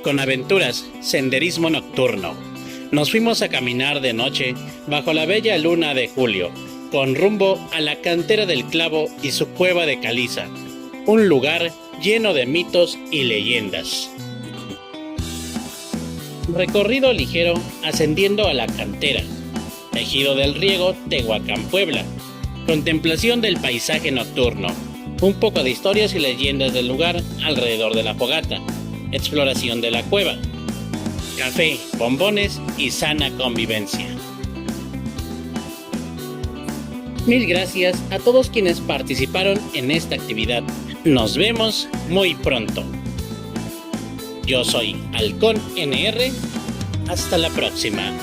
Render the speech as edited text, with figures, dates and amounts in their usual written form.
Con aventuras, senderismo nocturno. Nos fuimos a caminar de noche bajo la bella luna de julio, con rumbo a la cantera del Clavo y su cueva de caliza, un lugar lleno de mitos y leyendas. Recorrido ligero ascendiendo a la cantera, Ejido del Riego, Tehuacán, Puebla. Contemplación del paisaje nocturno, un poco de historias y leyendas del lugar alrededor de la fogata, exploración de la cueva, café, bombones y sana convivencia. Mil gracias a todos quienes participaron en esta actividad. Nos vemos muy pronto. Yo soy Halcón NR. Hasta la próxima.